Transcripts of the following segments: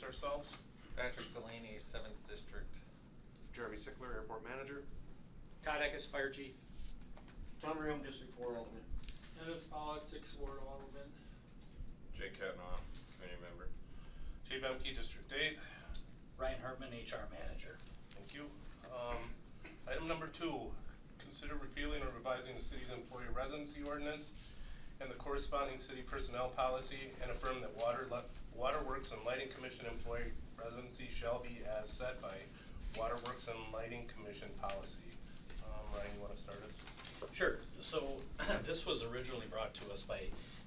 ourselves. Patrick Delaney, 7th District. Jeremy Sickler, Airport Manager. Todd Eckes, Fire Chief. Tom Ream, District 4 Alderman. Dennis Pollock, 6th Ward Alderman. Jay Katnaugh, Committee Member. Jay Bemke, District 8. Ryan Hartman, HR Manager. Thank you. Item number 2, consider repealing or revising the city's employee residency ordinance and the corresponding city personnel policy, and affirm that Waterworks and Lighting Commission employee residency shall be as set by Waterworks and Lighting Commission policy. Ryan, you want to start us? Sure. So this was originally brought to us by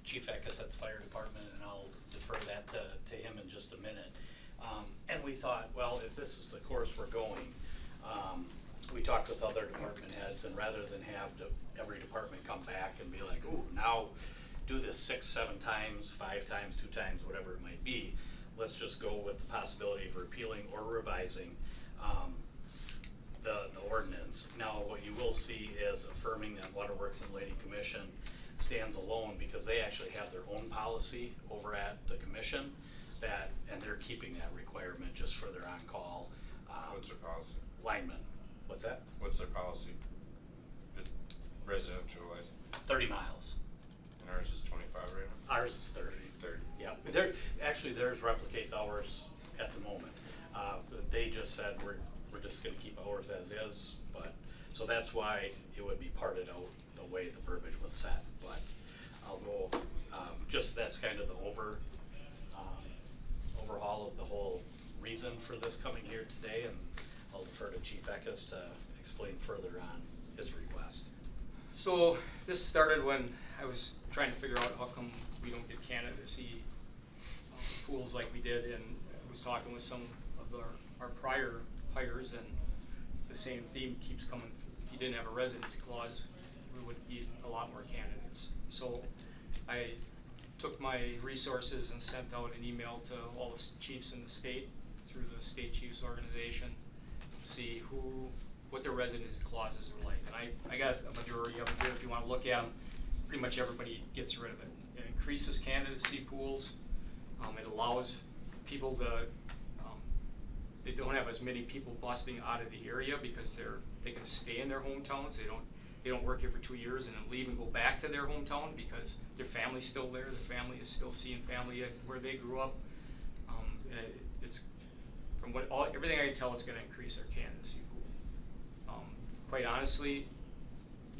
Chief Eckes at the Fire Department, and I'll defer that to him in just a minute. And we thought, well, if this is the course we're going, we talked with other department heads, and rather than have every department come back and be like, ooh, now do this 6, 7 times, 5 times, 2 times, whatever it might be, let's just go with the possibility of repealing or revising the ordinance. Now, what you will see is affirming that Waterworks and Lighting Commission stands alone, because they actually have their own policy over at the commission and they're keeping that requirement just for their on-call What's their policy? linemen. What's that? What's their policy? Residential wise. 30 miles. And ours is 25 right now? Ours is 30. 30. Yeah, actually theirs replicates ours at the moment. They just said we're just gonna keep ours as is, but, so that's why it would be parted out the way the verbiage was set. But I'll go, just that's kind of the overhaul of the whole reason for this coming here today, and I'll defer to Chief Eckes to explain further on his request. So this started when I was trying to figure out how come we don't get candidacy pools like we did, and I was talking with some of our prior hires, and the same theme keeps coming. If you didn't have a residency clause, we would need a lot more candidates. So I took my resources and sent out an email to all the chiefs in the state through the state chiefs organization to see what their residency clauses are like. And I got a majority of them here. If you want to look at them, pretty much everybody gets rid of it. It increases candidacy pools. It allows people to, they don't have as many people busting out of the area because they can stay in their hometowns. They don't work here for 2 years and then leave and go back to their hometown because their family's still there. Their family is still seeing family where they grew up. It's from everything I can tell, it's going to increase our candidacy pool. Quite honestly,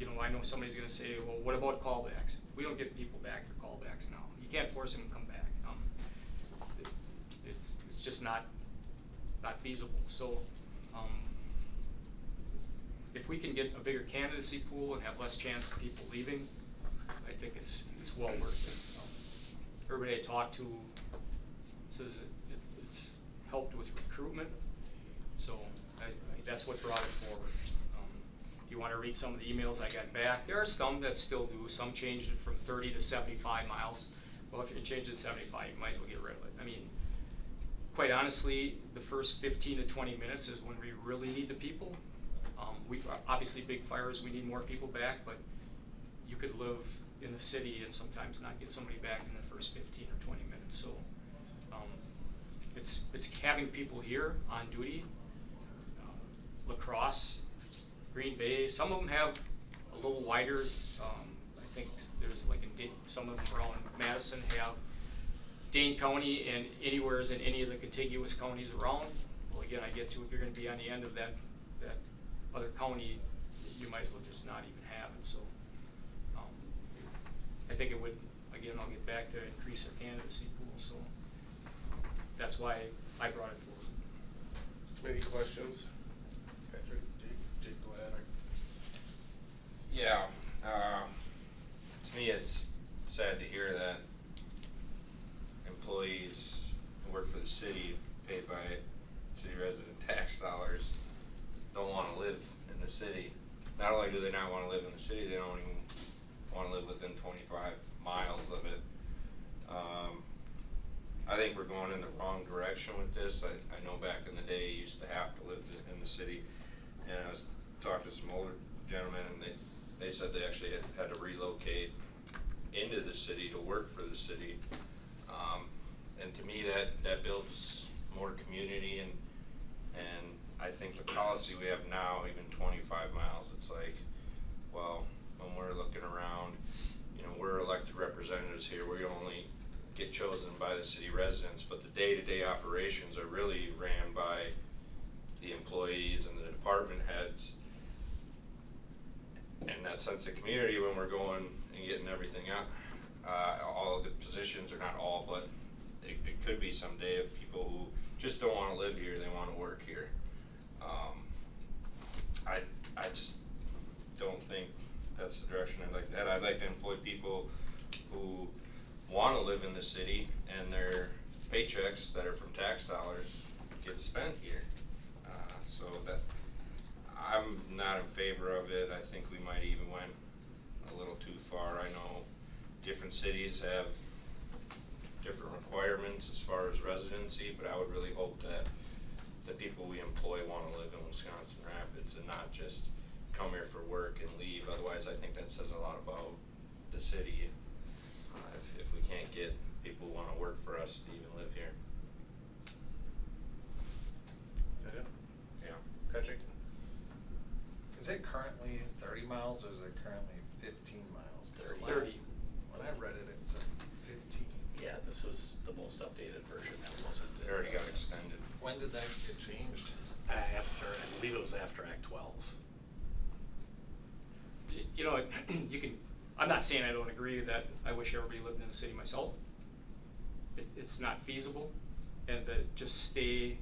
I know somebody's going to say, well, what about callbacks? We don't get people back for callbacks now. You can't force them to come back. It's just not feasible. So if we can get a bigger candidacy pool and have less chance of people leaving, I think it's well worth it. Everybody I talk to says it's helped with recruitment, so that's what brought it forward. If you want to read some of the emails I got back, there are some that still do. Some changed it from 30 to 75 miles. Well, if you're changing to 75, you might as well get rid of it. I mean, quite honestly, the first 15 to 20 minutes is when we really need the people. We obviously, big fires, we need more people back, but you could live in the city and sometimes not get somebody back in the first 15 or 20 minutes. So it's having people here on duty. La Crosse, Green Bay, some of them have a little wider. I think there's like some of them around Madison have Dane County, and anywhere in any of the contiguous counties around. Well, again, I get to, if you're going to be on the end of that other county, you might as well just not even have it. So I think it would, again, I'll get back to increase our candidacy pool. So that's why I brought it forward. Any questions? Patrick, Jake, go ahead. Yeah. To me, it's sad to hear that employees who work for the city, paid by city resident tax dollars, don't want to live in the city. Not only do they not want to live in the city, they don't even want to live within 25 miles of it. I think we're going in the wrong direction with this. I know back in the day you used to have to live in the city, and I was talking to some older gentlemen, and they said they actually had to relocate into the city to work for the city. And to me, that builds more community, and I think the policy we have now, even 25 miles, it's like, well, when we're looking around, you know, we're elected representatives here, we only get chosen by the city residents, but the day-to-day operations are really ran by the employees and the department heads. And that sense of community when we're going and getting everything up, all of the positions, or not all, but it could be someday of people who just don't want to live here, they want to work here. I just don't think that's the direction I'd like to head. I'd like to employ people who want to live in the city, and their paychecks that are from tax dollars get spent here. So that, I'm not in favor of it. I think we might even went a little too far. I know different cities have different requirements as far as residency, but I would really hope that the people we employ want to live in Wisconsin Rapids and not just come here for work and leave. Otherwise, I think that says a lot about the city. If we can't get people who want to work for us to even live here. That it? Yeah. Patrick? Is it currently 30 miles or is it currently 15 miles? 'Cause 30. When I read it, it said 15. Yeah, this is the most updated version that wasn't. It already got extended. When did that get changed? After, I believe it was after Act 12. You know, you can, I'm not saying I don't agree that I wish everybody lived in the city myself. It's not feasible, and to just stay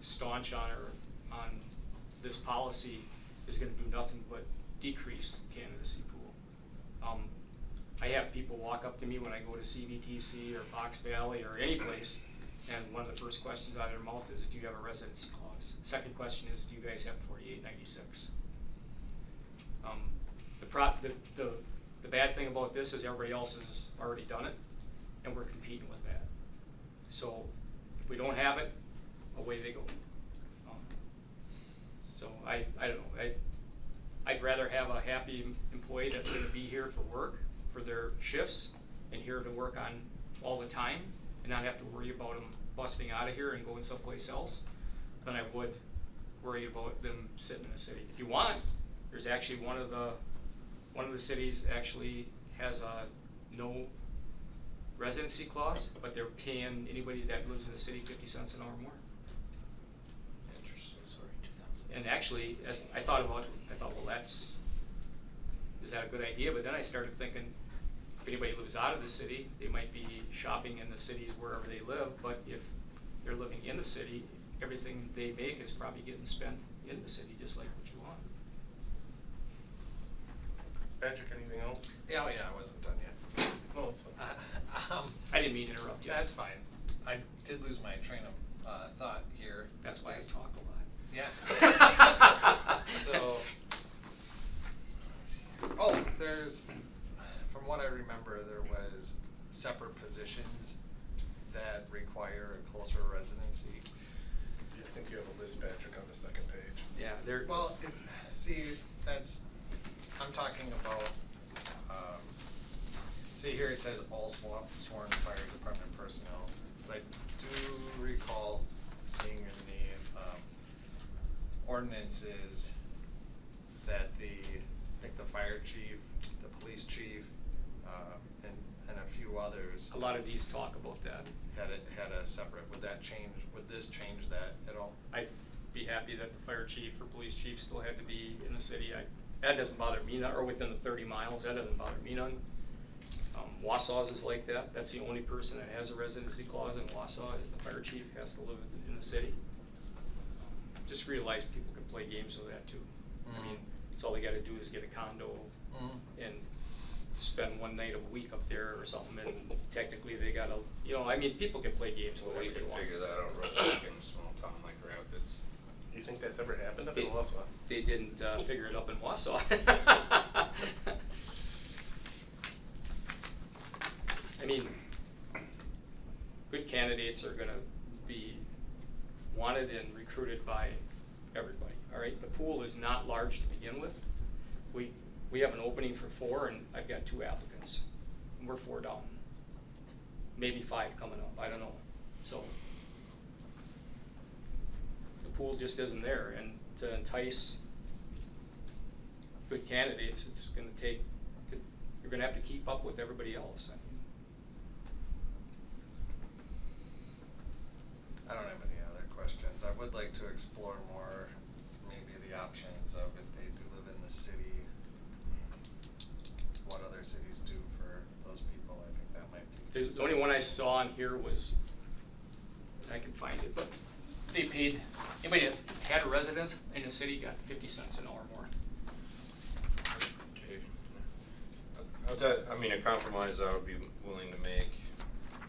staunch on this policy is gonna do nothing but decrease the candidacy pool. I have people walk up to me when I go to CVTC or Fox Valley or any place, and one of the first questions out of their mouth is, do you have a residency clause? Second question is, do you guys have 4896? The bad thing about this is everybody else has already done it, and we're competing with that. So if we don't have it, away they go. So I don't know. I'd rather have a happy employee that's going to be here for work, for their shifts, and here to work on all the time, and not have to worry about them busting out of here and going someplace else, than I would worry about them sitting in the city. If you want, there's actually one of the cities actually has a no residency clause, but they're paying anybody that lives in the city 50 cents an hour more. Interesting. And actually, as I thought, well, is that a good idea? But then I started thinking, if anybody lives out of the city, they might be shopping in the cities wherever they live, but if they're living in the city, everything they make is probably getting spent in the city, just like what you want. Patrick, anything else? Yeah, I wasn't done yet. No, it's fine. I didn't mean to interrupt you. That's fine. I did lose my train of thought here. That's why I talk a lot. Yeah. So, let's see. Oh, from what I remember, there was separate positions that require a closer residency. I think you have a list, Patrick, on the second page. Yeah, they're. Well, I'm talking about, see here it says all sworn fire department personnel, but I do recall seeing in the ordinances that I think the fire chief, the police chief, and a few others. A lot of these talk about that. Had a separate, would this change that at all? I'd be happy that the fire chief or police chief still had to be in the city. That doesn't bother me none, or within the 30 miles, that doesn't bother me none. Wausau's is like that. That's the only person that has a residency clause in Wausau is the fire chief, has to live in the city. Just realize people can play games with that too. I mean, it's all they gotta do is get a condo and spend one night a week up there or something, and technically they gotta, I mean, people can play games Well, whatever we they can want. figure that out real quick in a small town like Rapids. You think that's ever happened up in Wausau? They didn't figure it up in Wausau. I mean, good candidates are gonna be wanted and recruited by everybody, all right? The pool is not large to begin with. We have an opening for 4, and I've got 2 applicants. And we're 4 down. Maybe 5 coming up, I don't know. So, pool just isn't there, and to entice good candidates, it's gonna take, you're gonna have to keep up with everybody else. I mean, I don't have any other questions. I would like to explore more, maybe the options of if they do live in the city, what other cities do for those people. I think that might be. the only one I saw on here was, I can find it, but they paid, anybody that had a residence in the city got 50 cents an hour more. Okay. I mean, a compromise I would be willing to make,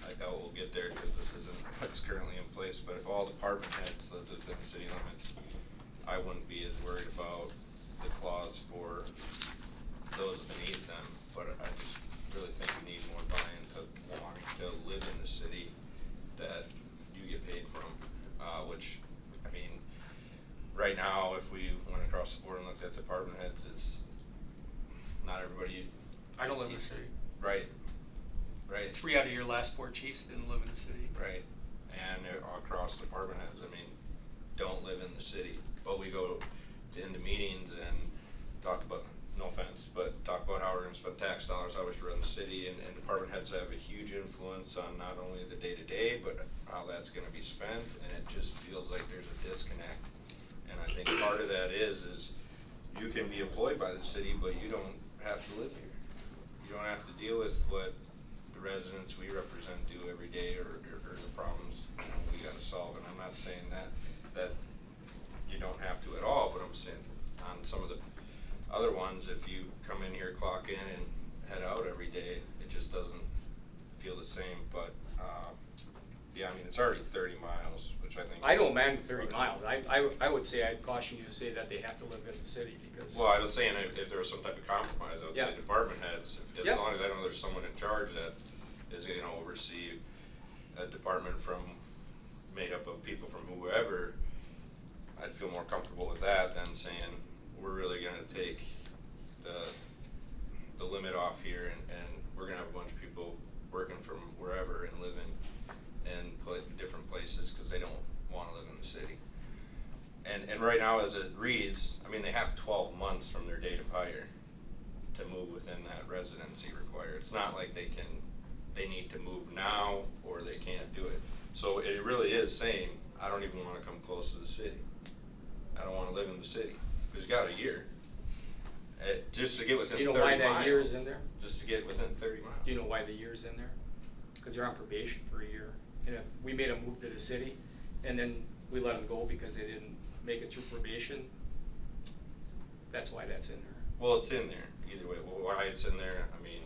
I doubt we'll get there because this isn't what's currently in place, but if all department heads lived within the city limits, I wouldn't be as worried about the clause for those beneath them, but I just really think we need more buy-in to wanting to live in the city that you get paid from, which, I mean, right now, if we went across the board and looked at department heads, it's not everybody. I don't live in the city. Right, right. 3 out of your last 4 chiefs didn't live in the city. Right, and across department heads, I mean, don't live in the city, but we go into meetings and talk about, no offense, but talk about how we're gonna spend tax dollars, how we should run the city, and department heads have a huge influence on not only the day-to-day, but how that's gonna be spent, and it just feels like there's a disconnect. And I think part of that is you can be employed by the city, but you don't have to live here. You don't have to deal with what the residents we represent do every day, or the problems we gotta solve. And I'm not saying that you don't have to at all, but I'm saying on some of the other ones, if you come in here, clock in and head out every day, it just doesn't feel the same. But yeah, I mean, it's already 30 miles, which I think I is don't mind 30 miles. I would say, I'd caution you to say that they have to live in the city because. Well, I was saying if there was some type of compromise, I would Yeah. say department heads, as Yeah. long as I know there's someone in charge that is gonna oversee a department made up of people from whoever, I'd feel more comfortable with that than saying, we're really gonna take the limit off here and we're gonna have a bunch of people working from wherever and living in different places because they don't wanna live in the city. And right now, as it reads, I mean, they have 12 months from their date of hire to move within that residency required. It's not like they need to move now or they can't do it. So it really is saying, I don't even wanna come close to the city. I don't wanna live in the city, because you got a year. Just to get within 30 Do you miles. know why that year is in there? Just to get within 30 miles. Do you know why the year's in there? Because you're on probation for a year. And if we made them move to the city and then we let them go because they didn't make it through probation, that's why that's in there. Well, it's in there, either way. Well, why it's in there, I mean,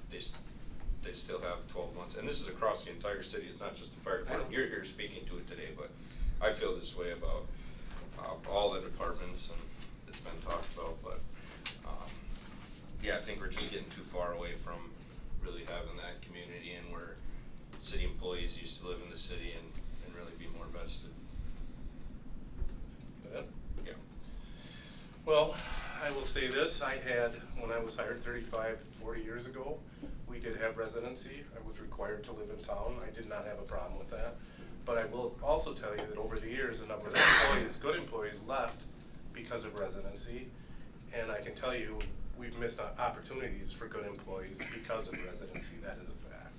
they still have 12 months. And this is across the entire city, it's not just the fire department. know. You're here speaking to it today, but I feel this way about all the departments, and it's been talked about, but yeah, I think we're just getting too far away from really having that community and where city employees used to live in the city and really be more vested. Yeah. Well, I will say this, when I was hired 35, 40 years ago, we did have residency. I was required to live in town. I did not have a problem with that. But I will also tell you that over the years, a number of employees, good employees, left because of residency. And I can tell you, we've missed opportunities for good employees because of residency. That is a fact.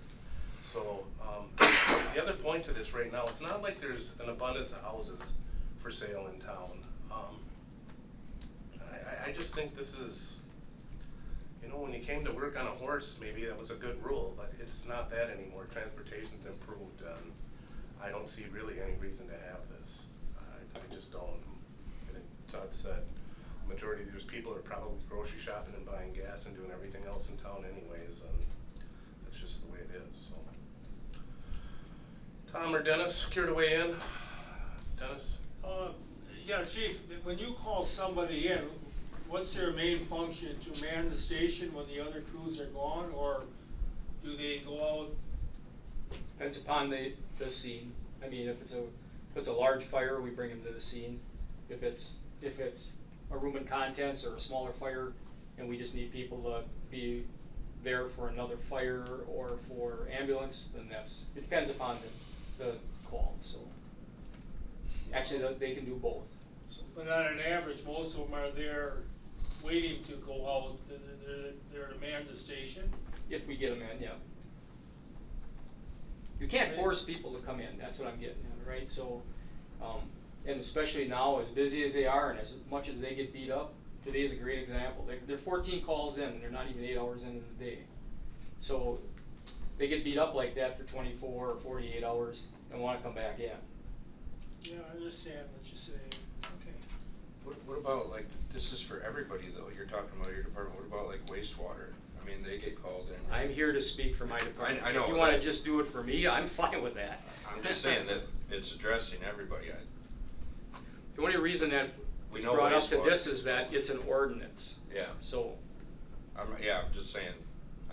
So the other point to this right now, it's not like there's an abundance of houses for sale in town. I just think this is, you know, when you came to work on a horse, maybe that was a good rule, but it's not that anymore. Transportation's improved, and I don't see really any reason to have this. I just don't. I think Todd said, majority of these people are probably grocery shopping and buying gas and doing everything else in town anyways, and that's just the way it is, so. Tom or Dennis, care to weigh in? Dennis? Yeah, Chief, when you call somebody in, what's their main function? To man the station when the other crews are gone, or do they go out? Depends upon the scene. I mean, if it's a large fire, we bring them to the scene. If it's a room and contents or a smaller fire, and we just need people to be there for another fire or for ambulance, then it depends upon the call, so. Actually, they can do both. So, But on an average, most of them are there waiting to go out, they're to man the station. if we get them in, yeah. You can't force people to come in, that's what I'm getting at, right? So, and especially now, as busy as they are and as much as they get beat up, today's a great example. They're 14 calls in, and they're not even 8 hours into the day. So, they get beat up like that for 24 or 48 hours and wanna come back in. Yeah, I understand what you're saying, okay. What about, like, this is for everybody though, you're talking about your department, what about like wastewater? I mean, they get called in. I'm here to speak for my department. I know If you wanna that. just do it for me, I'm fine with that. I'm just saying that it's addressing everybody. The only reason that We it's know brought up to wastewater. this is that it's an ordinance. Yeah, So, I'm just saying,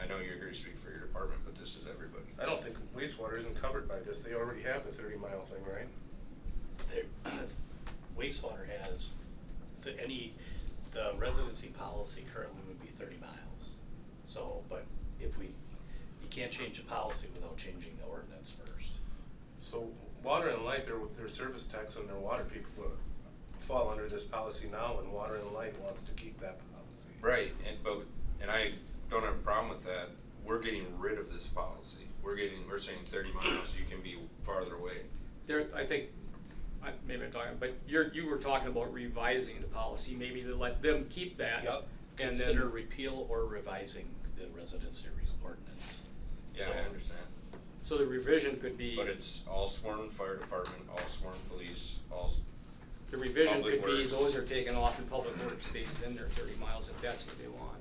I know you're here to speak for your department, but this is everybody. I don't think wastewater isn't covered by this. They already have the 30-mile thing, right? Wastewater has, the residency policy currently would be 30 miles. So, but if you can't change the policy without changing the ordinance first. So water and light, their service tax and their water people fall under this policy now, and water and light wants to keep that policy. Right, and I don't have a problem with that. We're getting rid of this policy. We're saying 30 miles, you can be farther away. I think, maybe I'm talking, but you were talking about revising the policy, maybe to let them keep that. Yep, And consider then, repeal or revising the residency ordinance. Yeah, So- I understand. so the revision could be, But it's all sworn fire department, all sworn police, all, the revision Public could be, Works. those are taken off and Public Works stays in there 30 miles if that's what they want.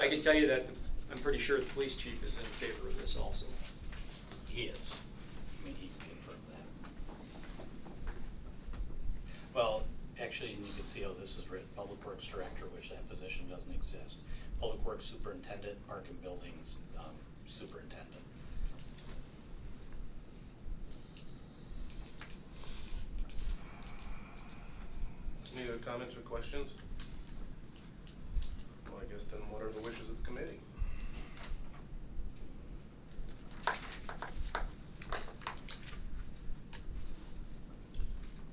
I can tell you that I'm pretty sure the police chief is in favor of this also. He is. I mean, he can confirm that. Well, actually, and you can see how this is written, Public Works Director, which that position doesn't exist. Public Works Superintendent, Park and Buildings Superintendent. Any other comments or questions? Well, I guess then what are the wishes of the committee?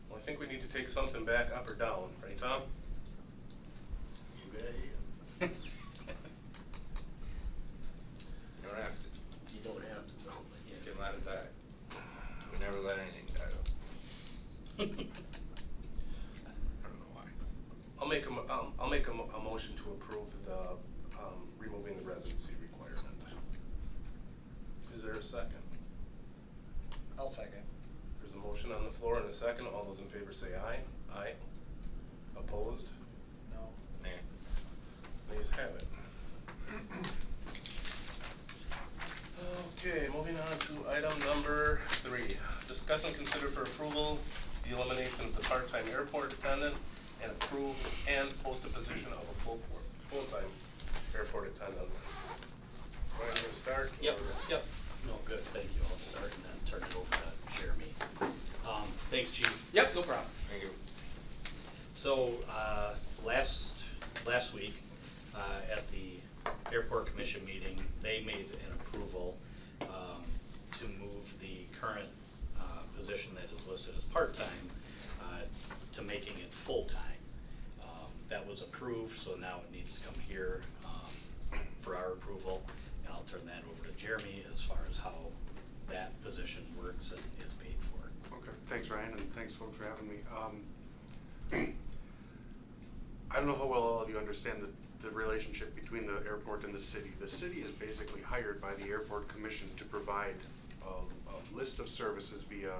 Well, I think we need to take something back up or down, right, Tom? You bet, you don't have to. you don't have to go, but You yeah. can let it die. We never let anything die though. I don't know why. I'll make a motion to approve the, removing the residency requirement. Is there a second? I'll second. There's a motion on the floor and a second. All those in favor say aye. Aye. Opposed? No. Nah. Nays have it. Okay, moving on to item number 3. Discuss and consider for approval the elimination of the part-time airport attendant and approve and post a position of a full-time airport attendant. Ryan, you gonna start? Yep, or- yep. No, good, thank you. I'll start and then turn it over to Jeremy. Thanks, Chief. Yep, no problem. Thank you. So, last week, at the airport commission meeting, they made an approval, to move the current, position that is listed as part-time, to making it full-time. That was approved, so now it needs to come here, for our approval, and I'll turn that over to Jeremy as far as how that position works and is paid for. Okay, thanks Ryan, and thanks folks for having me. I don't know how well all of you understand the relationship between the airport and the city. The city is basically hired by the airport commission to provide a list of services via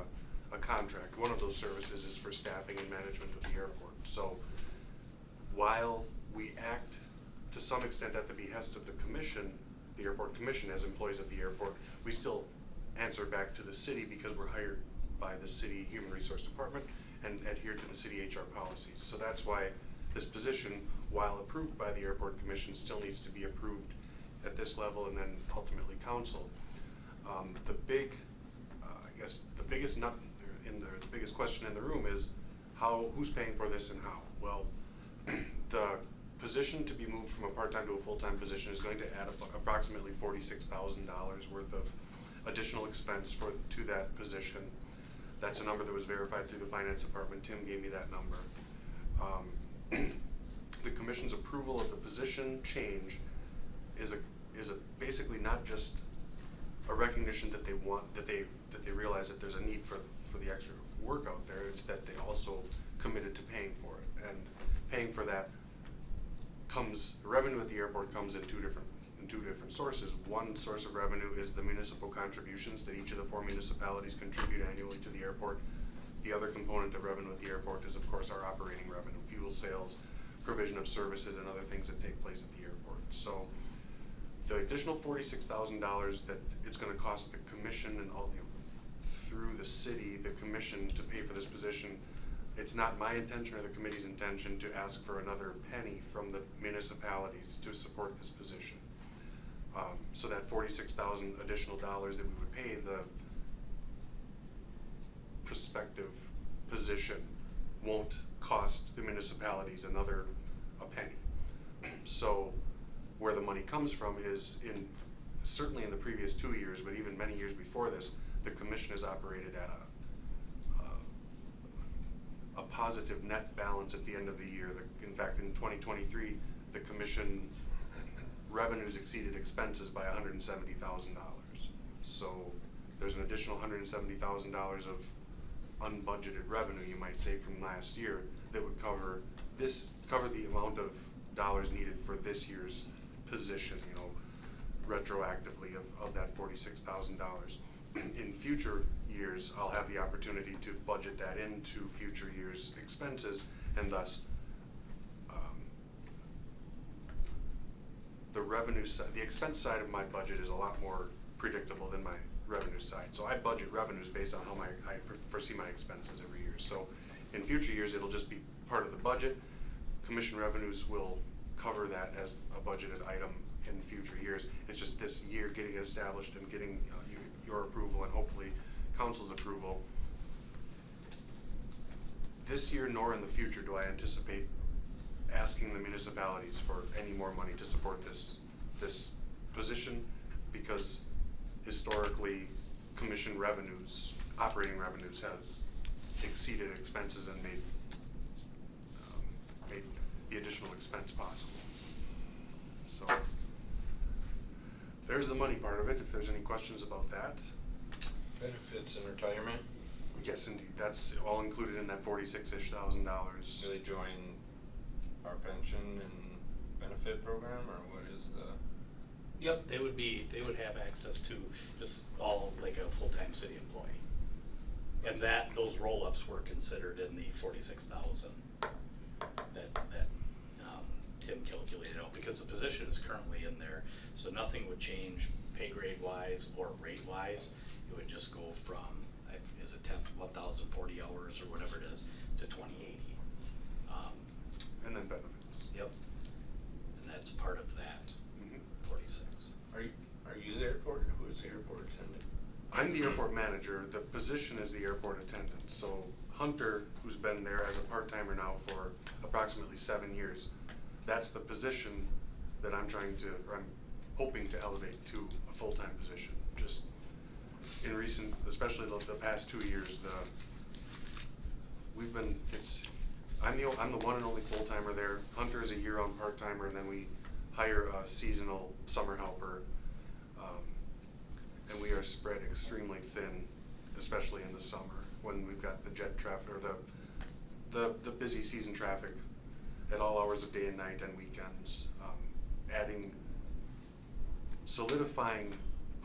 a contract. One of those services is for staffing and management of the airport. So while we act to some extent at the behest of the commission, the airport commission as employees of the airport, we still answer back to the city because we're hired by the city human resource department and adhere to the city HR policies. So that's why this position, while approved by the airport commission, still needs to be approved at this level and then ultimately council. The big, I guess, the biggest nut in there, the biggest question in the room is who's paying for this and how? Well, the position to be moved from a part-time to a full-time position is going to add approximately $46,000 worth of additional expense to that position. That's a number that was verified through the finance department. Tim gave me that number. The commission's approval of the position change is basically not just a recognition that they realize that there's a need for the extra work out there. It's that they also committed to paying for it, and paying for that revenue at the airport comes in two different sources. One source of revenue is the municipal contributions that each of the 4 municipalities contribute annually to the airport. The other component of revenue at the airport is, of course, our operating revenue, fuel sales, provision of services, and other things that take place at the airport. So the additional $46,000 that it's going to cost the commission and all, through the city, the commission to pay for this position, it's not my intention or the committee's intention to ask for another penny from the municipalities to support this position. So that $46,000 additional dollars that we would pay the prospective position won't cost the municipalities a penny. So where the money comes from is certainly in the previous 2 years, but even many years before this, the commission has operated at a positive net balance at the end of the year. In fact, in 2023, the commission revenues exceeded expenses by $170,000. So there's an additional $170,000 of unbudgeted revenue, you might say, from last year that would cover the amount of dollars needed for this year's position, retroactively of that $46,000. In future years, I'll have the opportunity to budget that into future years' expenses, and thus the expense side of my budget is a lot more predictable than my revenue side. So I budget revenues based on how I foresee my expenses every year. So in future years, it'll just be part of the budget. Commission revenues will cover that as a budgeted item in future years. It's just this year getting it established and getting your approval and hopefully council's approval. This year nor in the future do I anticipate asking the municipalities for any more money to support this position, because historically commission revenues, operating revenues, have exceeded expenses and made the additional expense possible. So there's the money part of it, if there's any questions about that. Benefits and retirement, Yes, indeed, that's all included in that $46,000-ish. do they join our pension and benefit program, or what is the? Yep, they would have access to just all, like a full-time city employee. And those roll-ups were considered in the 46,000 that Tim calculated out, because the position is currently in there, so nothing would change pay grade wise or rate wise. It would just go from, is it 1,040 hours or whatever it is, to 2080. And then benefits. Yep. And that's part of that, Mhm. 46. Are you the airport? Who is the airport attendant? I'm the airport manager. The position is the airport attendant. So Hunter, who's been there as a part-timer now for approximately 7 years, that's the position that I'm hoping to elevate to a full-time position. Just in recent, especially the past 2 years, I'm the one and only full-timer there. Hunter is a year-round part-timer, and then we hire a seasonal summer helper. And we are spread extremely thin, especially in the summer when we've got the jet traffic or the busy season traffic at all hours of day and night and weekends. Solidifying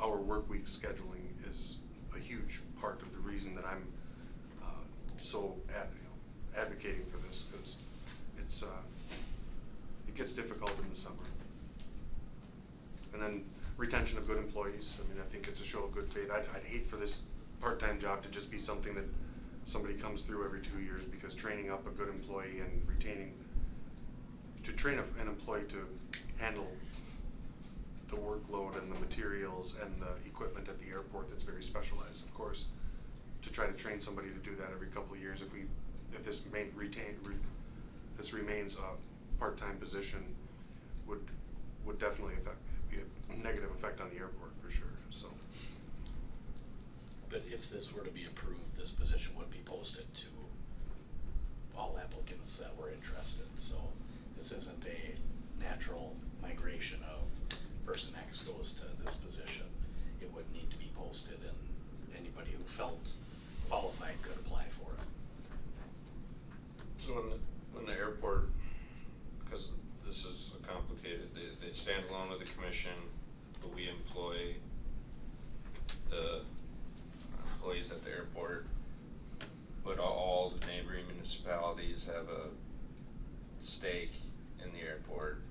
our work week scheduling is a huge part of the reason that I'm advocating for this, because it gets difficult in the summer. And then retention of good employees. I mean, I think it's a show of good faith. I'd hate for this part-time job to just be something that somebody comes through every 2 years, because training up a good employee and to train an employee to handle the workload and the materials and the equipment at the airport that's very specialized, of course, to try to train somebody to do that every couple of years, if this remains a part-time position, would definitely be a negative effect on the airport for sure. So but if this were to be approved, this position would be posted to all applicants that were interested. So this isn't a natural migration of person X goes to this position. It would need to be posted, and anybody who felt qualified could apply for it. So when the airport, because this is complicated, they stand alone with the commission, but we employ the employees at the airport, but all the neighboring municipalities have a stake in the airport.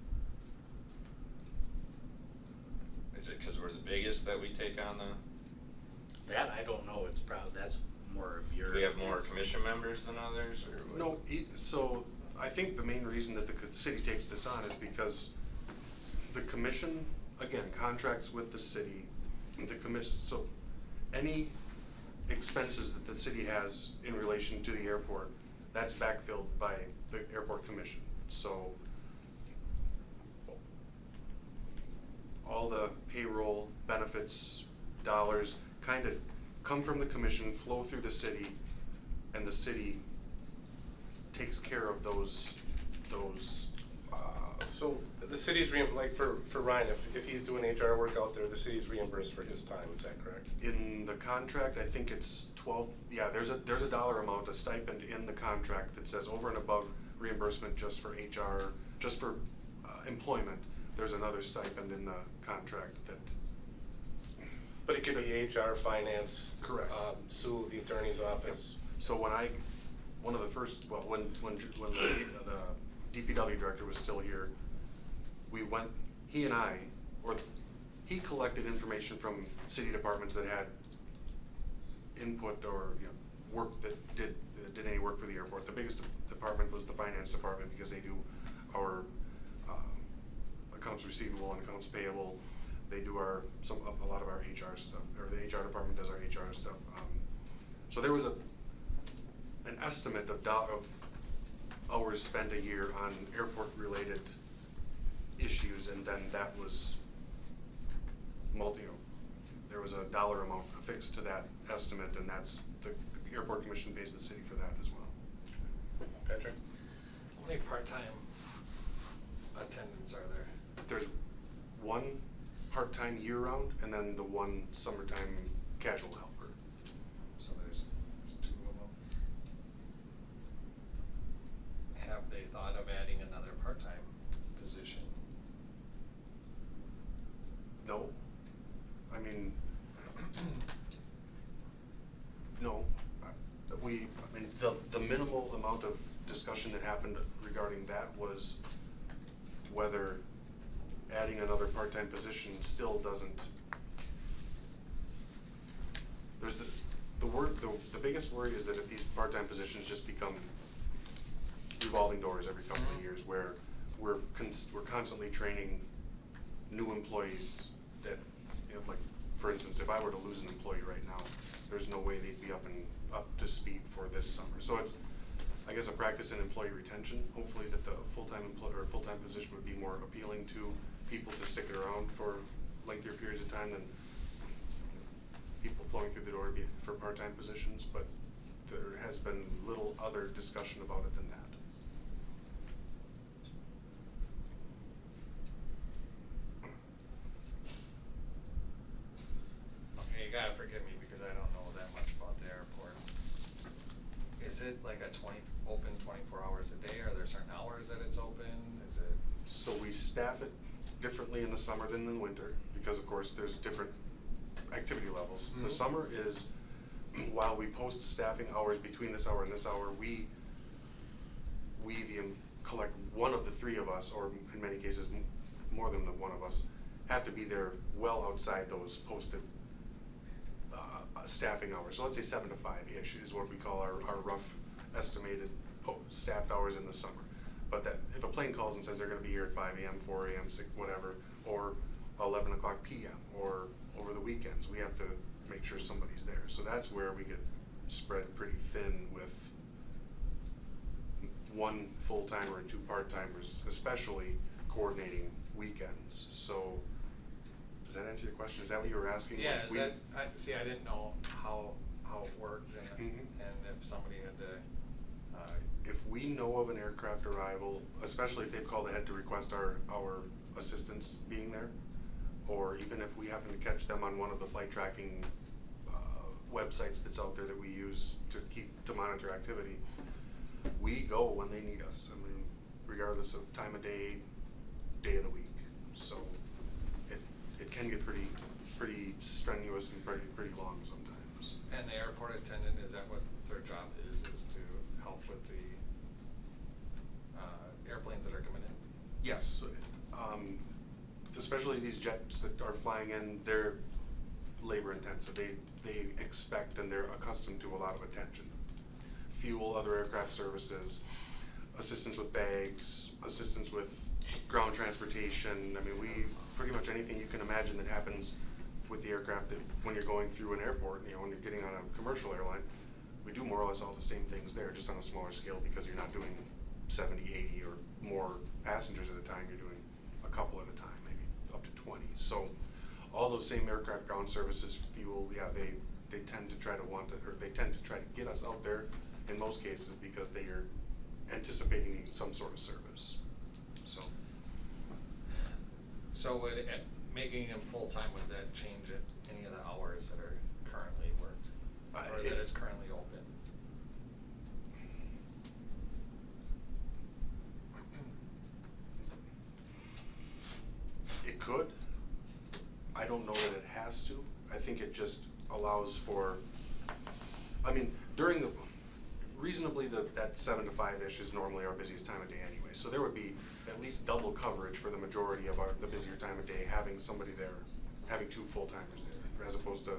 Is it because we're the biggest that we take on the? That I don't know, it's probably, that's more of your. Do we have more commission members than others, or what? No, so I think the main reason that the city takes this on is because the commission, again, contracts with the city, the commission, so any expenses that the city has in relation to the airport, that's backfilled by the airport commission. So all the payroll, benefits, dollars kind of come from the commission, flow through the city, and the city takes care of those. So the city's like for Ryan, if he's doing HR work out there, the city's reimbursed for his time, is that correct? In the contract, I think it's 12, yeah, there's a dollar amount, a stipend in the contract that says over and above reimbursement just for HR, just for employment. There's another stipend in the contract that. But it could be HR, finance. Correct. Sue, the attorney's office. So one of the first, well, when the DPW director was still here, he and I, or he collected information from city departments that had input or, you know, work that did any work for the airport. The biggest department was the finance department because they do our accounts receivable and accounts payable. They do a lot of our HR stuff, or the HR department does our HR stuff. So there was an estimate of hours spent a year on airport-related issues, and then that was there was a dollar amount affixed to that estimate, and that's the airport commission pays the city for that as well. Patrick? How many part-time attendants are there? There's one part-time year-round, and then the one summertime casual helper. So there's two of them. Have they thought of adding another part-time position? No, I mean, no. The minimal amount of discussion that happened regarding that was whether adding another part-time position still doesn't. There's the biggest worry is that if these part-time positions just become revolving doors every couple of years, where we're constantly training new employees that, you know, like, for instance, if I were to lose an employee right now, there's no way they'd be up to speed for this summer. So it's, I guess, a practice in employee retention. Hopefully that the full-time position would be more appealing to people to stick it around for lengthier periods of time than people flowing through the door for part-time positions, but there has been little other discussion about it than that. Okay, you gotta forgive me because I don't know that much about the airport. Is it like open 24 hours a day? Are there certain hours that it's open? Is it? So we staff it differently in the summer than in the winter, because of course there's different activity levels. Mm-hmm. The summer is, while we post staffing hours between this hour and this hour, we collect one of the three of us, or in many cases more than the one of us, have to be there well outside those posted staffing hours. So let's say 7 to 5-ish is what we call our rough estimated staffed hours in the summer. But that if a plane calls and says they're going to be here at 5 a.m., 4 a.m., 6, whatever, or 11 o'clock p.m., or over the weekends, we have to make sure somebody's there. So that's where we get spread pretty thin with one full-timer and two part-timers, especially coordinating weekends. So Does that answer your question? Is that what you were asking? Yeah, Like, is we- that, see, I didn't know how it worked and, Mhm. and if somebody had to, If we know of an aircraft arrival, especially if they've called ahead to request our assistance being there, or even if we happen to catch them on one of the flight tracking websites that's out there that we use to monitor activity, we go when they need us. I mean, regardless of time of day, day of the week. So it can get pretty strenuous and pretty long sometimes. and the airport attendant, is that what their job is to help with the, airplanes that are coming in? Yes, especially these jets that are flying in, they're labor intensive. They expect and they're accustomed to a lot of attention. Fuel, other aircraft services, assistance with bags, assistance with ground transportation. I mean, pretty much anything you can imagine that happens with the aircraft that when you're going through an airport, you know, when you're getting on a commercial airline, we do more or less all the same things there, just on a smaller scale because you're not doing 70, 80 or more passengers at a time. You're doing a couple at a time, maybe up to 20. So all those same aircraft ground services, fuel, yeah, they tend to try to they tend to try to get us out there in most cases because they are anticipating needing some sort of service. So would making them full-time, would that change it, any of the hours that are currently worked? Or that it's currently open? It could. I don't know that it has to. I think it just allows for, I mean, during the, reasonably that 7 to 5-ish is normally our busiest time of day anyway. So there would be at least double coverage for the majority of the busier time of day, having somebody there, having 2 full-timers there, as opposed to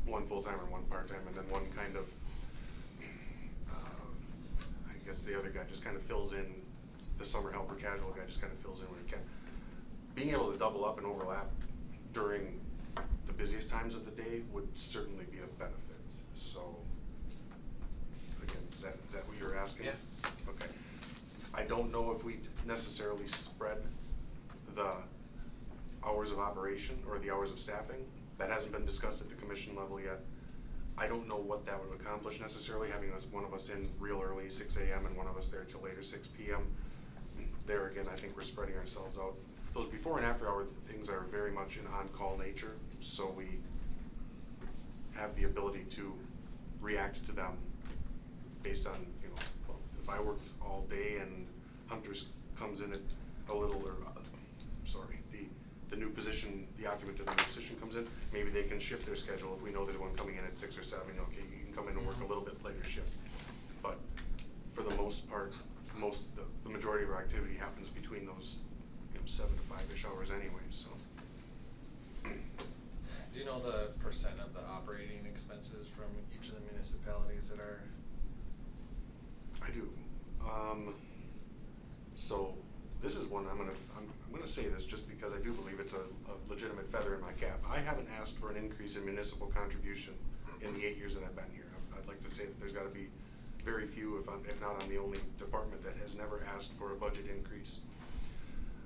1 full-timer and 1 part-time, and then one kind of, I guess the other guy just kind of fills in, the summer helper casual guy just kind of fills in when he can. Being able to double up and overlap during the busiest times of the day would certainly be a benefit. So, again, is that what you're asking? Yeah. Okay. I don't know if we'd necessarily spread the hours of operation or the hours of staffing. That hasn't been discussed at the commission level yet. I don't know what that would accomplish necessarily, having one of us in real early, 6 a.m. and one of us there till later, 6 p.m. There again, I think we're spreading ourselves out. Those before and after hour things are very much in on-call nature, so we have the ability to react to them based on, you know, well, if I worked all day and Hunters comes in at a little, or, the new position, the occupant of the new position comes in, maybe they can shift their schedule. If we know there's one coming in at 6 or 7, okay, you can come in and work a little bit later shift. But for the most part, the majority of our activity happens between those, 7 to 5-ish hours anyway, so. Do you know the percent of the operating expenses from each of the municipalities that are? I do. So this is one I'm gonna say this just because I do believe it's a legitimate feather in my cap. I haven't asked for an increase in municipal contribution in the 8 years that I've been here. I'd like to say that there's gotta be very few, if not I'm the only department that has never asked for a budget increase.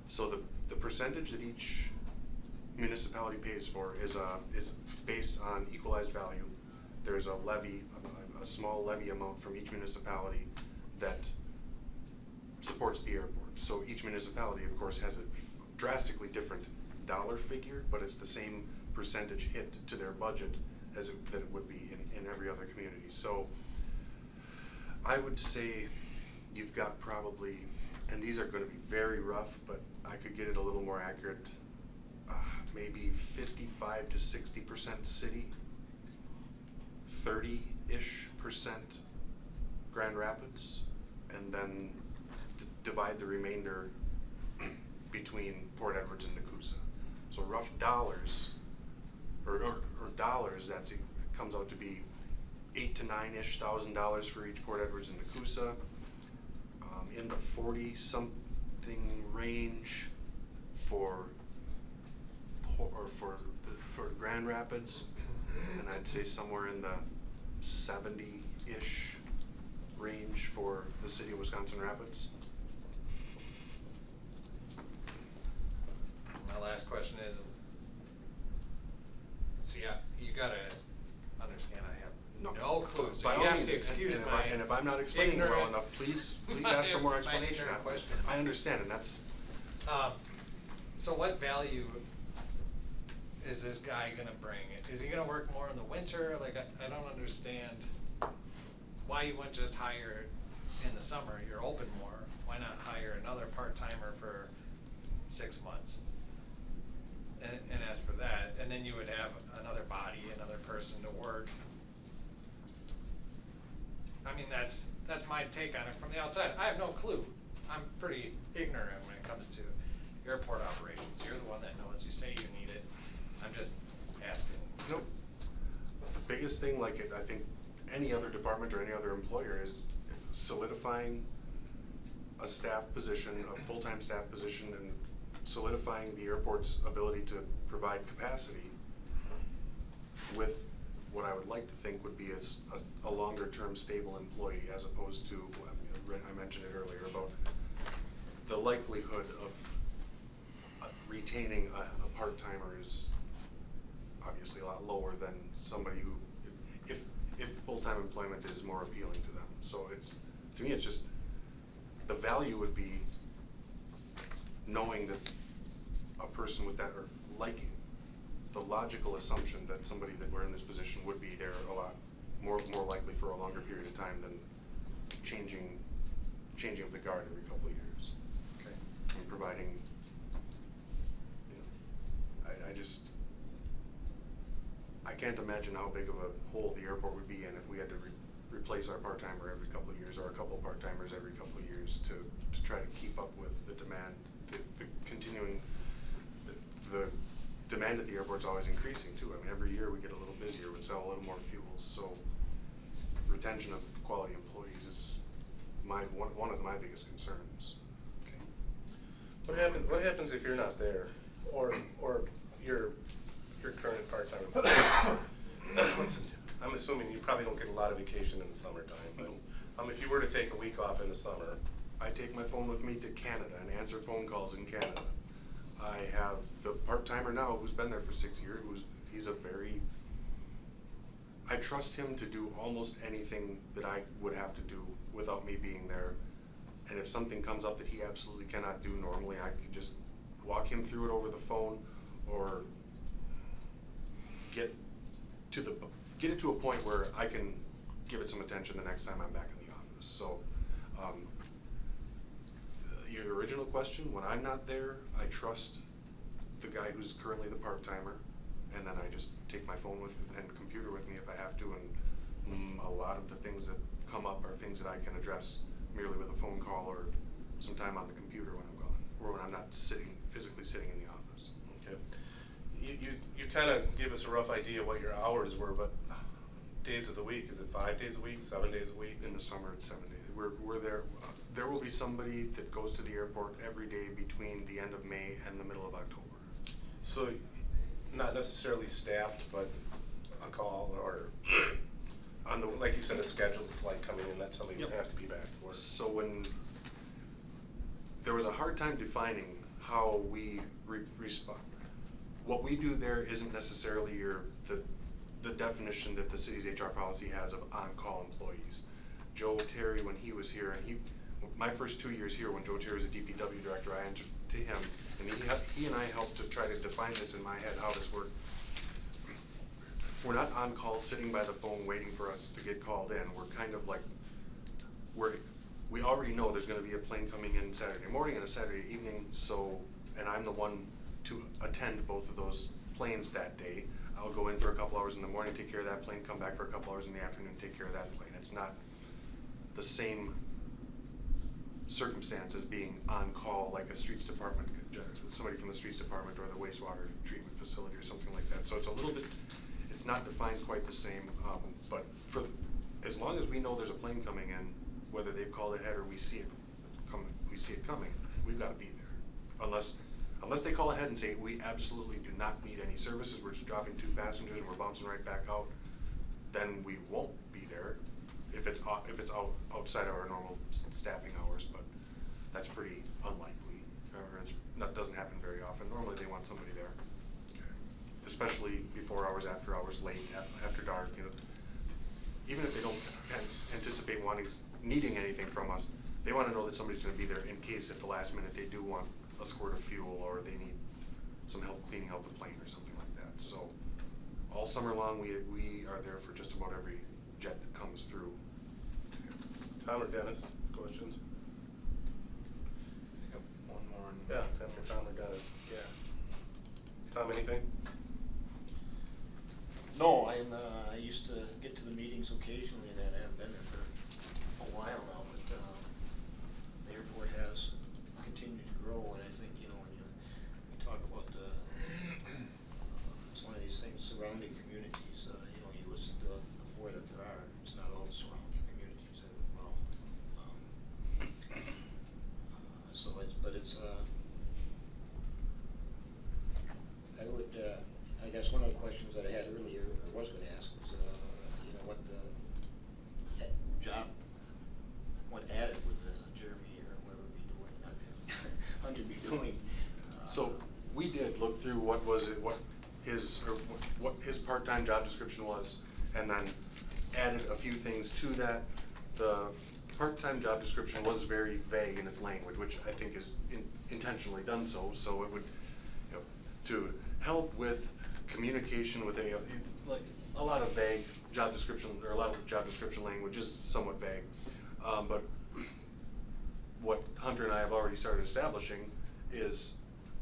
So the percentage that each municipality pays for is based on equalized value. There's a levy, a small levy amount from each municipality that supports the airport. So each municipality, of course, has a drastically different dollar figure, but it's the same percentage hit to their budget that it would be in every other community. So I would say you've got probably, and these are going to be very rough, but I could get it a little more accurate, maybe 55 to 60% city, 30-ish% Grand Rapids, and then divide the remainder between Port Edwards and Nakusa. So rough dollars, or dollars, it comes out to be $8,000 to $9,000-ish for each Port Edwards and Nakusa, in the 40-something range for Grand Rapids, and I'd say somewhere in the 70-ish range for the city of Wisconsin Rapids. My last question is, see, you gotta understand, I have No. no clue, so By you all have means, to excuse and my. if I'm not explaining well ignorant- enough, please ask for more my explanation. ignorant questions. I understand, and that's, So what value is this guy gonna bring? Is he gonna work more in the winter? Like, I don't understand why you wouldn't just hire in the summer, you're open more, why not hire another part-timer for 6 months? And as for that, and then you would have another body, another person to work. I mean, that's my take on it from the outside. I have no clue. I'm pretty ignorant when it comes to airport operations. You're the one that knows. You say you need it. I'm just asking. nope. The biggest thing, like I think any other department or any other employer, is solidifying a staff position, a full-time staff position, and solidifying the airport's ability to provide capacity with what I would like to think would be a longer-term stable employee, as opposed to, I mentioned it earlier, about the likelihood of retaining a part-timer is obviously a lot lower than somebody who, if full-time employment is more appealing to them. So to me, it's just, the value would be knowing that a person with that, or liking, the logical assumption that somebody that were in this position would be there a lot more likely for a longer period of time than changing of the guard every couple of years. Okay. And providing, I can't imagine how big of a hole the airport would be in if we had to replace our part-timer every couple of years, or a couple of part-timers every couple of years to try to keep up with the demand, the continuing, the demand at the airport's always increasing too. I mean, every year we get a little busier, we sell a little more fuels, so retention of quality employees is one of my biggest concerns. Okay. What happens if you're not there, or your current part-time employee? Listen, I'm assuming you probably don't get a lot of vacation in the summertime, but if you were to take a week off in the summer. I take my phone with me to Canada and answer phone calls in Canada. I have the part-timer now who's been there for 6 years, I trust him to do almost anything that I would have to do without me being there. And if something comes up that he absolutely cannot do normally, I could just walk him through it over the phone, or get it to a point where I can give it some attention the next time I'm back in the office. So, your original question, when I'm not there, I trust the guy who's currently the part-timer, and then I just take my phone and computer with me if I have to, and a lot of the things that come up are things that I can address merely with a phone call or sometime on the computer when I'm gone, or when I'm not physically sitting in the office. Okay. You kind of gave us a rough idea what your hours were, but days of the week, is it 5 days a week, 7 days a week? In the summer, it's 7 days. We're there. There will be somebody that goes to the airport every day between the end of May and the middle of October. So, not necessarily staffed, but a call, or on the, like you said, a scheduled flight coming in, that's something you Yep. have to be back for. So when there was a hard time defining how we respond. What we do there isn't necessarily the definition that the city's HR policy has of on-call employees. Joe Terry, when he was here, and my first 2 years here, when Joe Terry was a DPW director, I answered to him, and he and I helped to try to define this in my head, how this worked. We're not on call sitting by the phone waiting for us to get called in. We're kind of like, we already know there's gonna be a plane coming in Saturday morning and a Saturday evening, and I'm the one to attend both of those planes that day. I'll go in for a couple hours in the morning, take care of that plane, come back for a couple hours in the afternoon, take care of that plane. It's not the same circumstance as being on call, like a streets department, somebody from the streets department or the wastewater treatment facility or something like that. So it's not defined quite the same, but as long as we know there's a plane coming in, whether they've called ahead or we see it coming, we've got to be there. Unless they call ahead and say, we absolutely do not need any services, we're just dropping 2 passengers and we're bouncing right back out, then we won't be there if it's outside of our normal staffing hours, but that's pretty unlikely. That doesn't happen very often. Normally they want somebody there. especially before hours, after hours, late, after dark, you know. Even if they don't anticipate needing anything from us, they wanna know that somebody's gonna be there in case at the last minute they do want a squirt of fuel or they need some help cleaning out the plane or something like that. So all summer long, we are there for just about every jet that comes through. Tom or Dennis, questions? Yep, one more. Yeah, after Tom or Dennis, yeah. Tom, anything? No, I used to get to the meetings occasionally, and I haven't been there for a while now, but, the airport has continued to grow, and I think, you know, when you talk about it's one of these things, surrounding communities, you know, you listen to the four that there are, it's not all the surrounding communities that are involved. So it's, I would, I guess one of the questions that I had earlier, or was gonna ask, was, you know, what the job, what added would Jeremy or whoever be doing, not him, Hunter be doing? So we did look through what his part-time job description was, and then added a few things to that. The part-time job description was very vague in its language, which I think is intentionally done so it would, you know, to help with communication with any of, like, a lot of vague job description, or a lot of job description language is somewhat vague. But what Hunter and I have already started establishing is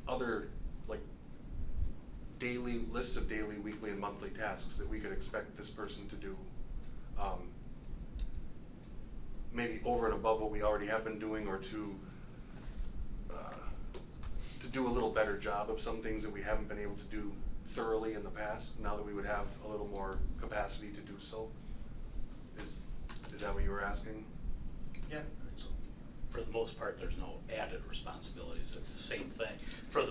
other, like, daily lists of daily, weekly, and monthly tasks that we could expect this person to do. Maybe over and above what we already have been doing, or to do a little better job of some things that we haven't been able to do thoroughly in the past, now that we would have a little more capacity to do so. Is that what you were asking? Yeah, I think so. For the most part, there's no added responsibilities, it's the same thing, for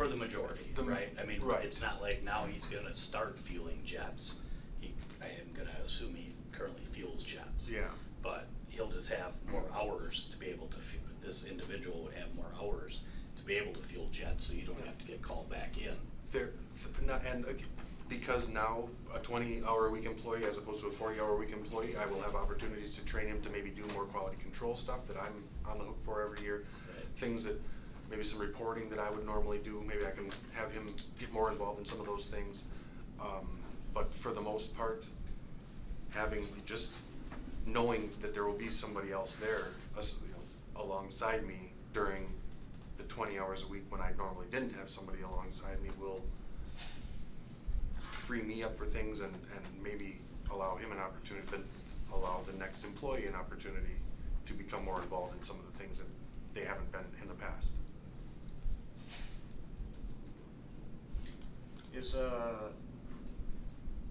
the majority, right? I mean, right. it's not like now he's gonna start fueling jets. I am gonna assume he currently fuels jets. Yeah. But he'll just have more hours to be able to, this individual would have more hours to be able to fuel jets, so you don't have to get called back in. Because now a 20-hour-a-week employee as opposed to a 40-hour-a-week employee, I will have opportunities to train him to maybe do more quality control stuff that I'm on the hook for every year. Right. Things that, maybe some reporting that I would normally do, maybe I can have him get more involved in some of those things. But for the most part, having just knowing that there will be somebody else there, you know, alongside me during the 20 hours a week when I normally didn't have somebody alongside me will free me up for things, and maybe allow him an opportunity, then allow the next employee an opportunity to become more involved in some of the things that they haven't been in the past. Is,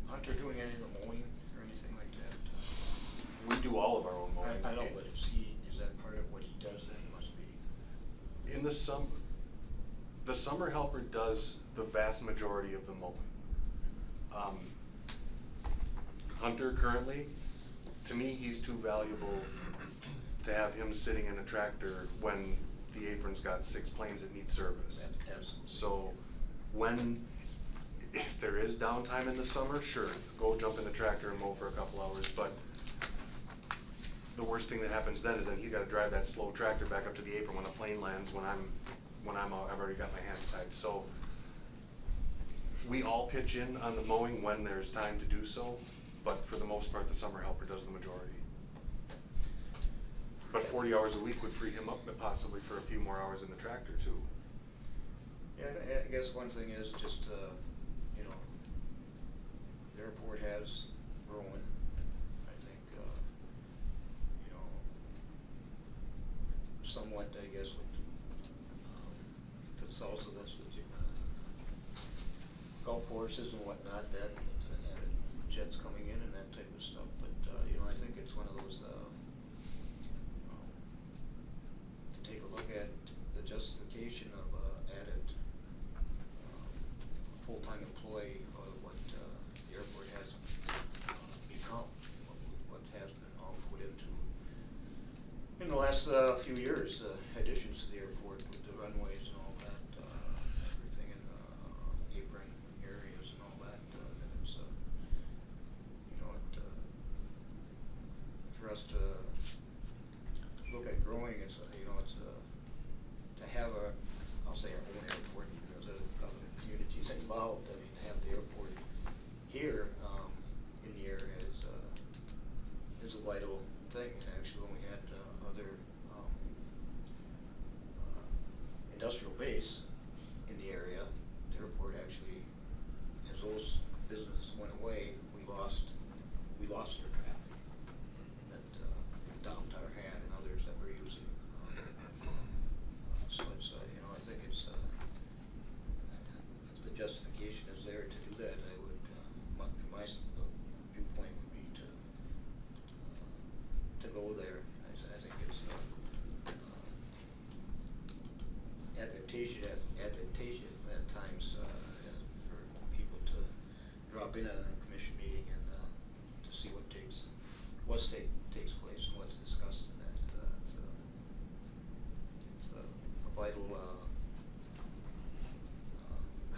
Hunter doing any of the mowing or anything like that? We do all of our own mowing. I know, but is that part of what he does then? Must be. In the summer helper does the vast majority of the mowing. Hunter currently, to me, he's too valuable to have him sitting in a tractor when the apron's got 6 planes that need service. Absolutely. So if there is downtime in the summer, sure, go jump in the tractor and mow for a couple hours, but the worst thing that happens then is then he's gotta drive that slow tractor back up to the apron when a plane lands, when I've already got my hands tied. So we all pitch in on the mowing when there's time to do so, but for the most part, the summer helper does the majority. But 40 hours a week would free him up possibly for a few more hours in the tractor too. Yeah, I guess one thing is just, you know, the airport has grown. I think, you know, somewhat, I guess, with the south of us, with golf courses and whatnot, that and jets coming in and that type of stuff. But, you know, I think it's one of those, to take a look at the justification of added full-time employee of what the airport has become, what has been all put into in the last few years, additions to the airport with the runways and all that, everything in the apron areas and growing, it's, you know, it's, to have a, I'll say our own airport, because other communities involved, I mean, to have the airport here, in the area is a vital thing. And actually, when we had, other, industrial base in the area, the airport actually, as those businesses went away, we lost their traffic that, Domtar had and others that were using. So it's, you know, I think it's, if the justification is there to do that, I would, my viewpoint would be to go there. I think it's, advantageous at times, for people to drop in on a commission meeting and, to see what takes place and what's discussed in that. It's a vital,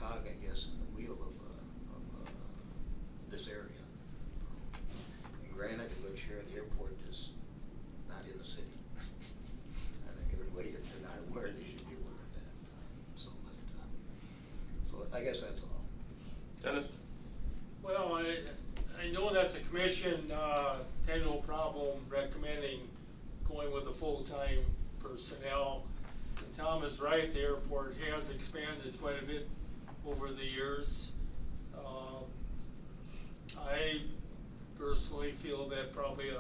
cog, I guess, in the wheel of this area. And granted, a good share of the airport is not in the city. I think everybody, if they're not aware, they should be aware of that. So I guess that's all. Dennis? Well, I know that the commission, had no problem recommending going with the full-time personnel. And Tom is right, the airport has expanded quite a bit over the years. I personally feel that probably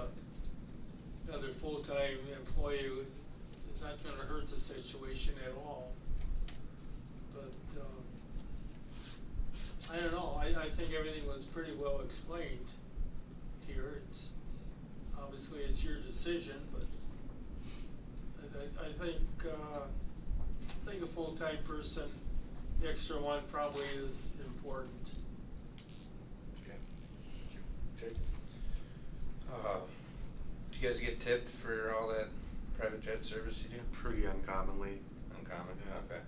another full-time employee is not gonna hurt the situation at all. But, I don't know, I think everything was pretty well explained here. It's, obviously it's your decision, but I think a full-time person, the extra one probably is important. Okay. Jake? Do you guys get tipped for all that private jet service you do? Pretty uncommonly. Uncommon, Yeah. okay.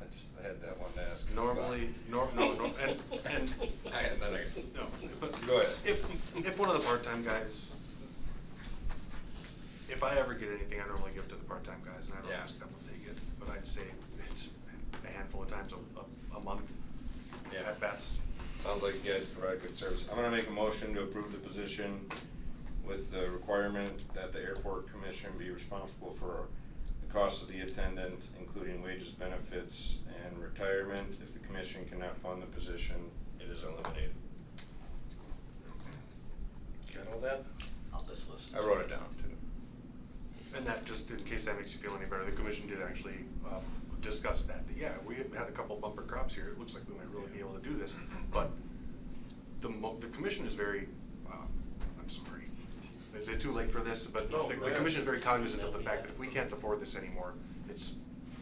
I just had that one to ask. Normally, no, and then I. no, but Go ahead. If one of the part-time guys, if I ever get anything, I normally give it to the part-time guys, and I don't Yeah. ask them what they get, but I'd say it's a handful of times a month Yeah. at best. Sounds like you guys provide good service. I'm gonna make a motion to approve the position with the requirement that the airport commission be responsible for the cost of the attendant, including wages, benefits, and retirement. If the commission cannot fund the position, it is eliminated. Got all that? I'll just listen. I wrote it down too. And that, just in case that makes you feel any better, the commission did actually discuss that. Yeah, we had a couple bumper crops here. It looks like we might really be able to do this. But the commission is very, I'm sorry, is it too late for this? But No, the go ahead. commission is very cognizant of the fact that if we can't afford this anymore,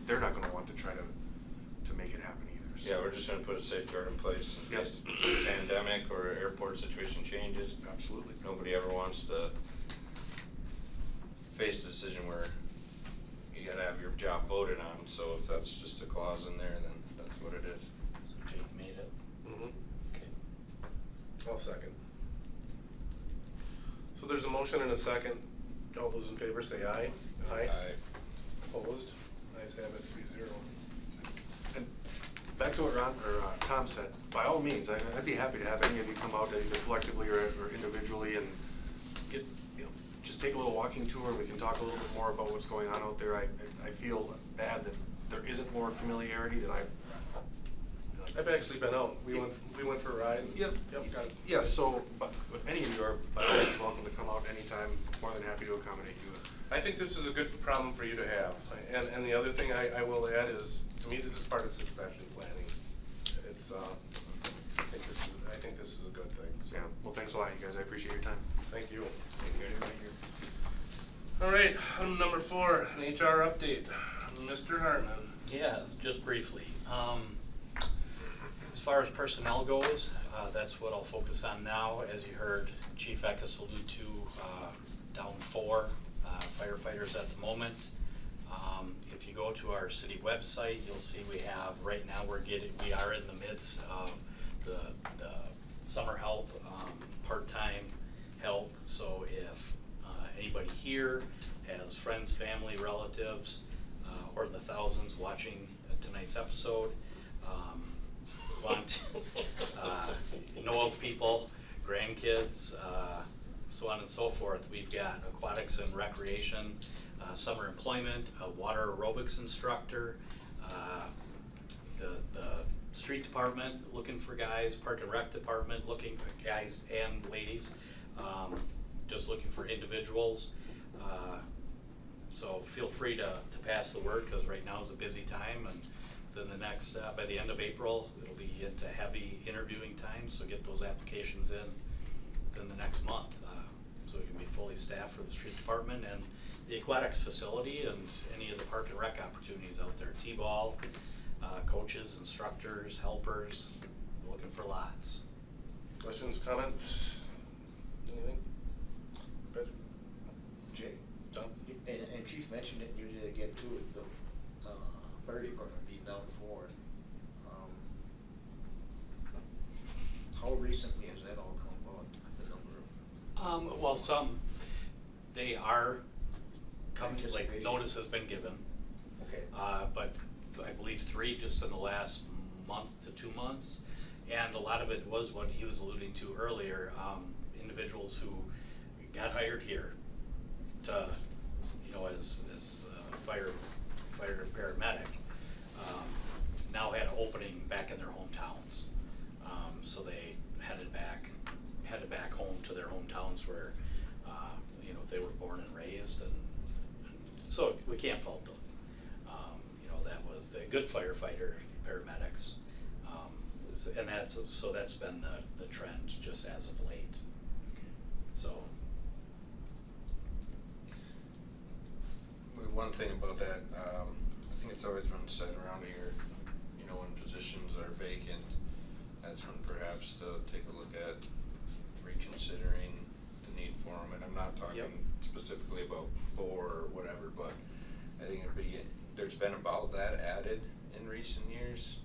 they're not gonna want to try to make it happen either. So- Yeah, we're just gonna put a safeguard in place in Yep. case the pandemic or airport situation changes. Absolutely. Nobody ever wants to face the decision where you gotta have your job voted on, so if that's just a clause in there, then that's what it is. So Jake made it. Mm-hmm. Okay. I'll second. So there's a motion and a second. All those in favor say aye. Aye. Opposed? Ayes have it, 3-0. And back to what Tom said, by all means, I'd be happy to have any of you come out either collectively or individually and get, just take a little walking tour. We can talk a little bit more about what's going on out there. I feel bad that there isn't more familiarity that I've actually been out. We went for a ride. Yep. Yep, got it. Yeah, so, but any of you are, by all means, welcome to come out anytime. More than happy to accommodate you. I think this is a good problem for you to have. And the other thing I will add is, to me, this is part of succession planning. It's, I think this is a good thing. So, Yeah, well, thanks a lot, you guys. I appreciate your time. thank you. All right, item number 4, an HR update. Mr. Hartman. Yes, just briefly. As far as personnel goes, that's what I'll focus on now. As you heard Chief Eckes allude to, down 4 firefighters at the moment. If you go to our city website, you'll see we have, right now we are in the midst of the summer help, part-time help. So if anybody here has friends, family, relatives, or the thousands watching tonight's episode, want to know of people, grandkids, so on and so forth. We've got aquatics and recreation, summer employment, a water aerobics instructor, the street department looking for guys, park and rec department looking for guys and ladies, just looking for individuals. So feel free to pass the word, because right now is a busy time, and then the next, by the end of April, it'll be into heavy interviewing time, so get those applications in within the next month. So you can be fully staffed for the street department and the aquatics facility and any of the park and rec opportunities out there. T-ball, coaches, instructors, helpers, looking for lots. Questions, comments, anything? Reg? Jay? Tom? And Chief mentioned it, you did again too, with the fire department being down 4. How recently has that all come about, the number of? Well, some, they are coming, like, Anticipation. notice has been given. Okay. But I believe 3 just in the last month to 2 months. And a lot of it was what he was alluding to earlier, individuals who got hired here to, you know, as fire paramedic, now had an opening back in their hometowns. So they headed back home to their hometowns where, you know, they were born and raised, and so we can't fault them. You know, that was the good firefighter paramedics, and that's been the trend just as of late. So. One thing about that, I think it's always been said around here, you know, when positions are vacant, that's when perhaps to take a look at reconsidering the need for them. And I'm not talking Yep. specifically about 4 or whatever, but I think there's been about that added in recent years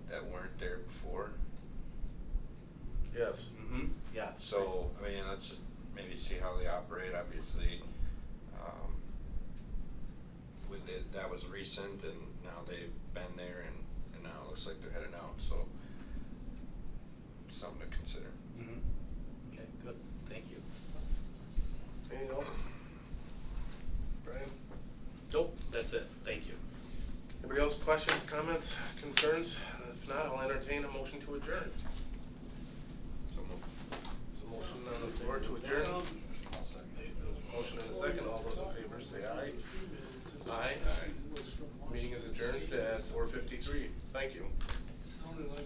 that weren't there before. Yes. Mm-hmm. Yeah. So, I mean, let's just maybe see how they operate. Obviously, that was recent, and now they've been there, and now it looks like they're heading out, so something to consider. Mm-hmm. Okay, good, thank you. Anything else? Brian? Nope, that's it, thank you. Anybody else, questions, comments, concerns? If not, I'll entertain a motion to adjourn. So moved. There's a motion on the floor to adjourn. Motion and a second. All those in favor say aye. Aye. Meeting is adjourned at 4:53. Thank you. Sounded like